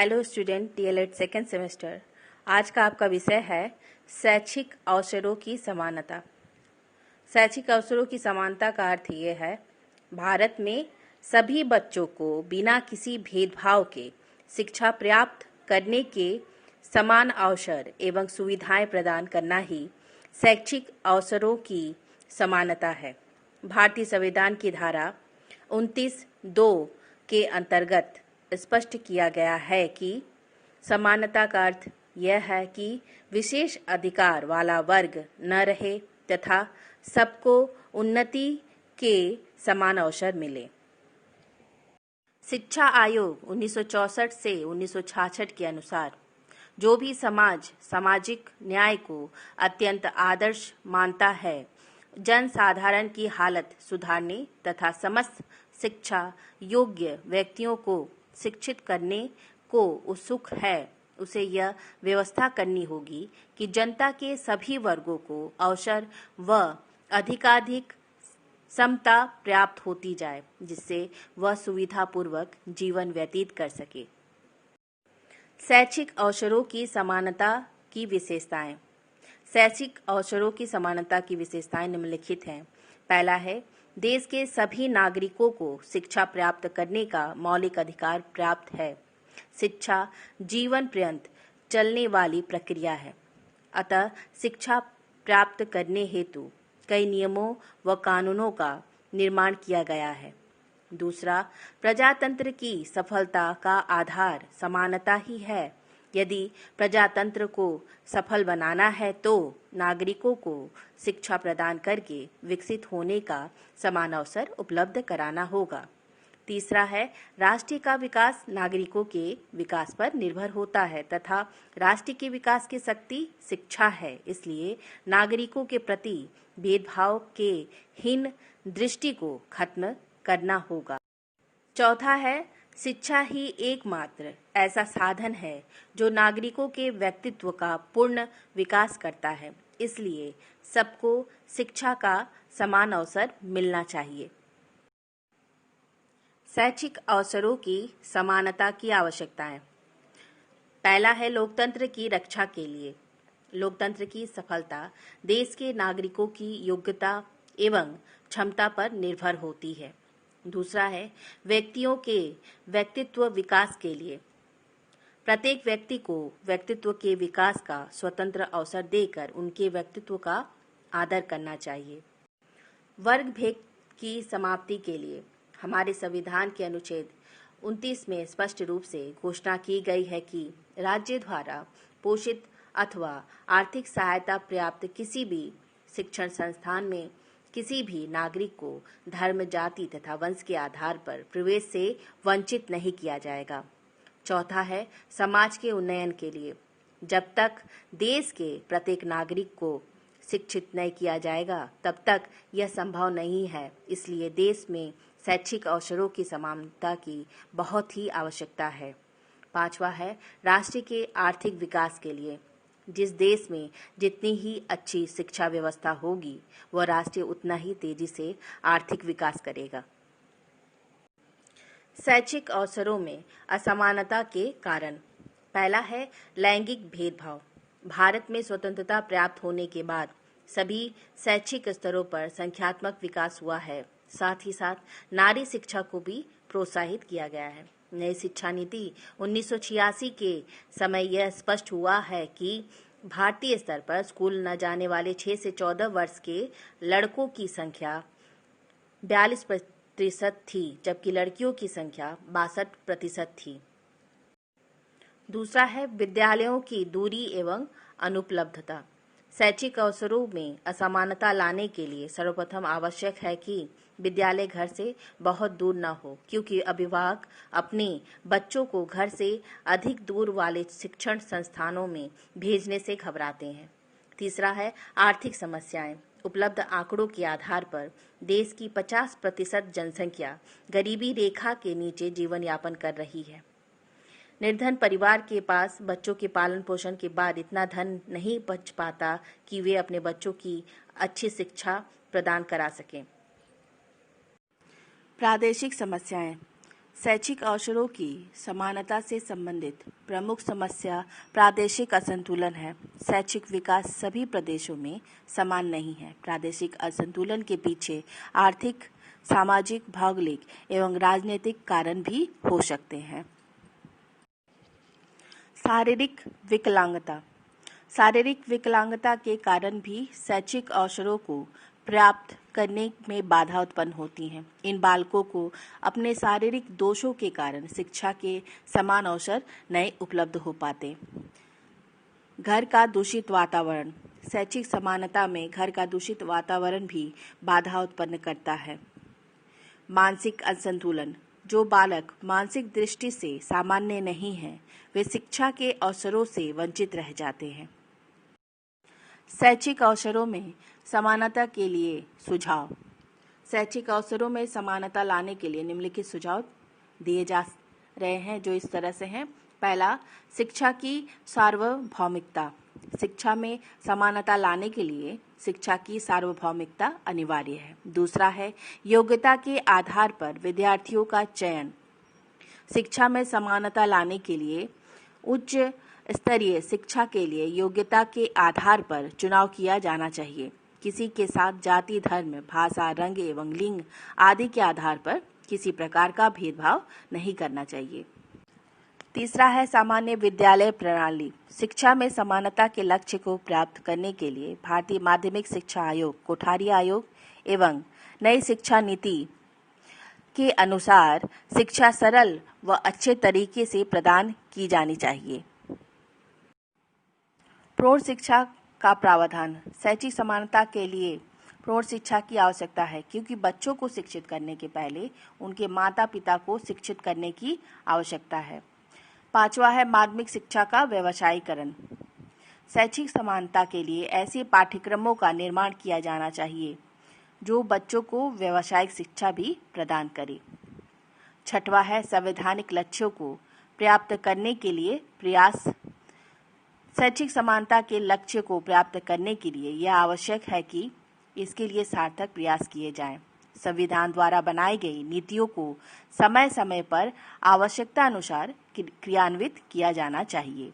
Hello student, DLED second semester. आज का आपका विषय है शैक्षिक अवसरों की समानता। शैक्षिक अवसरों की समानता का अर्थ ये है भारत में सभी बच्चों को बिना किसी भेदभाव के शिक्षा प्राप्त करने के समान अवसर एवं सुविधाएं प्रदान करना ही शैक्षिक अवसरों की समानता है। भारतीय संविधान की धारा 29(2) के अंतर्गत स्पष्ट किया गया है कि समानता का अर्थ यह है कि विशेष अधिकार वाला वर्ग न रहे तथा सबको उन्नति के समान अवसर मिले। शिक्षा आयोग 1964 से 1966 के अनुसार जो भी समाज सामाजिक न्याय को अत्यंत आदर्श मानता है, जन साधारण की हालत सुधारने तथा समस्त शिक्षा योग्य व्यक्तियों को शिक्षित करने को उत्सुक है, उसे यह व्यवस्था करनी होगी कि जनता के सभी वर्गों को अवसर व अधिकाधिक समता प्राप्त होती जाए, जिससे वह सुविधापूर्वक जीवन व्यतीत कर सके। शैक्षिक अवसरों की समानता की विशेषताएं। शैक्षिक अवसरों की समानता की विशेषताएं निम्नलिखित हैं। पहला है, देश के सभी नागरिकों को शिक्षा प्राप्त करने का मौलिक अधिकार प्राप्त है। शिक्षा जीवन पर्यंत चलने वाली प्रक्रिया है, अतः शिक्षा प्राप्त करने हेतु कई नियमों व कानूनों का निर्माण किया गया है। दूसरा, प्रजातंत्र की सफलता का आधार समानता ही है। यदि प्रजातंत्र को सफल बनाना है तो नागरिकों को शिक्षा प्रदान करके विकसित होने का समान अवसर उपलब्ध कराना होगा। तीसरा है, राष्ट्र का विकास नागरिकों के विकास पर निर्भर होता है तथा राष्ट्र के विकास की शक्ति शिक्षा है, इसलिए नागरिकों के प्रति भेदभाव के हीन दृष्टि को खत्म करना होगा। चौथा है, शिक्षा ही एकमात्र ऐसा साधन है जो नागरिकों के व्यक्तित्व का पूर्ण विकास करता है, इसलिए सबको शिक्षा का समान अवसर मिलना चाहिए। शैक्षिक अवसरों की समानता की आवश्यकताएं। पहला है, लोकतंत्र की रक्षा के लिए। लोकतंत्र की सफलता देश के नागरिकों की योग्यता एवं क्षमता पर निर्भर होती है। दूसरा है, व्यक्तियों के व्यक्तित्व विकास के लिए। प्रत्येक व्यक्ति को व्यक्तित्व के विकास का स्वतंत्र अवसर देकर उनके व्यक्तित्व का आदर करना चाहिए। वर्ग भेद की समाप्ति के लिए हमारे संविधान के अनुच्छेद 29 में स्पष्ट रूप से घोषणा की गई है कि राज्य द्वारा पोषित अथवा आर्थिक सहायता प्राप्त किसी भी शिक्षण संस्थान में किसी भी नागरिक को धर्म, जाति तथा वंश के आधार पर प्रवेश से वंचित नहीं किया जाएगा। चौथा है, समाज के उन्नयन के लिए। जब तक देश के प्रत्येक नागरिक को शिक्षित नहीं किया जाएगा, तब तक यह संभव नहीं है, इसलिए देश में शैक्षिक अवसरों की समानता की बहुत ही आवश्यकता है। पांचवा है, राष्ट्र के आर्थिक विकास के लिए। जिस देश में जितनी ही अच्छी शिक्षा व्यवस्था होगी, वह राष्ट्र उतना ही तेजी से आर्थिक विकास करेगा। शैक्षिक अवसरों में असमानता के कारण। पहला है, लैंगिक भेदभाव। भारत में स्वतंत्रता प्राप्त होने के बाद सभी शैक्षिक स्तरों पर संख्यात्मक विकास हुआ है, साथ ही साथ नारी शिक्षा को भी प्रोत्साहित किया गया है। नई शिक्षा नीति 1986 के समय यह स्पष्ट हुआ है कि भारतीय स्तर पर स्कूल न जाने वाले 6 से 14 वर्ष के लड़कों की संख्या 42% थी, जबकि लड़कियों की संख्या 62% थी। दूसरा है, विद्यालयों की दूरी एवं अनुपलब्धता। शैक्षिक अवसरों में असमानता लाने के लिए सर्वप्रथम आवश्यक है कि विद्यालय घर से बहुत दूर न हो, क्योंकि अभिभावक अपने बच्चों को घर से अधिक दूर वाले शिक्षण संस्थानों में भेजने से घबराते हैं। तीसरा है, आर्थिक समस्याएं। उपलब्ध आंकड़ों के आधार पर देश की 50% जनसंख्या गरीबी रेखा के नीचे जीवन यापन कर रही है। निर्धन परिवार के पास बच्चों के पालन पोषण के बाद इतना धन नहीं बच पाता कि वे अपने बच्चों की अच्छी शिक्षा प्रदान करा सकें। प्रादेशिक समस्याएं। शैक्षिक अवसरों की समानता से संबंधित प्रमुख समस्या प्रादेशिक असंतुलन है। शैक्षिक विकास सभी प्रदेशों में समान नहीं है। प्रादेशिक असंतुलन के पीछे आर्थिक, सामाजिक, भौगोलिक एवं राजनीतिक कारण भी हो सकते हैं। शारीरिक विकलांगता। शारीरिक विकलांगता के कारण भी शैक्षिक अवसरों को प्राप्त करने में बाधा उत्पन्न होती है। इन बालकों को अपने शारीरिक दोषों के कारण शिक्षा के समान अवसर नहीं उपलब्ध हो पाते। घर का दूषित वातावरण। शैक्षिक समानता में घर का दूषित वातावरण भी बाधा उत्पन्न करता है। मानसिक असंतुलन। जो बालक मानसिक दृष्टि से सामान्य नहीं है, वे शिक्षा के अवसरों से वंचित रह जाते हैं। शैक्षिक अवसरों में समानता के लिए सुझाव। शैक्षिक अवसरों में समानता लाने के लिए निम्नलिखित सुझाव दिए जा रहे हैं, जो इस तरह से हैं। पहला, शिक्षा की सार्वभौमिकता। शिक्षा में समानता लाने के लिए शिक्षा की सार्वभौमिकता अनिवार्य है। दूसरा है योग्यता के आधार पर विद्यार्थियों का चयन। शिक्षा में समानता लाने के लिए उच्च स्तरीय शिक्षा के लिए योग्यता के आधार पर चुनाव किया जाना चाहिए। किसी के साथ जाति, धर्म, भाषा, रंग एवं लिंग आदि के आधार पर किसी प्रकार का भेदभाव नहीं करना चाहिए। तीसरा है सामान्य विद्यालय प्रणाली। शिक्षा में समानता के लक्ष्य को प्राप्त करने के लिए भारतीय माध्यमिक शिक्षा आयोग, कोठारी आयोग एवं नई शिक्षा नीति के अनुसार शिक्षा सरल व अच्छे तरीके से प्रदान की जानी चाहिए। प्रौढ़ शिक्षा का प्रावधान। शैक्षिक समानता के लिए प्रौढ़ शिक्षा की आवश्यकता है, क्योंकि बच्चों को शिक्षित करने के पहले उनके माता पिता को शिक्षित करने की आवश्यकता है। पांचवा है माध्यमिक शिक्षा का व्यवसायीकरण। शैक्षिक समानता के लिए ऐसे पाठ्यक्रमों का निर्माण किया जाना चाहिए जो बच्चों को व्यावसायिक शिक्षा भी प्रदान करे। छठवा है संवैधानिक लक्ष्यों को प्राप्त करने के लिए प्रयास। शैक्षिक समानता के लक्ष्य को प्राप्त करने के लिए यह आवश्यक है कि इसके लिए सार्थक प्रयास किए जाएं। संविधान द्वारा बनाई गई नीतियों को समय समय पर आवश्यकता अनुसार क्रियान्वित किया जाना चाहिए।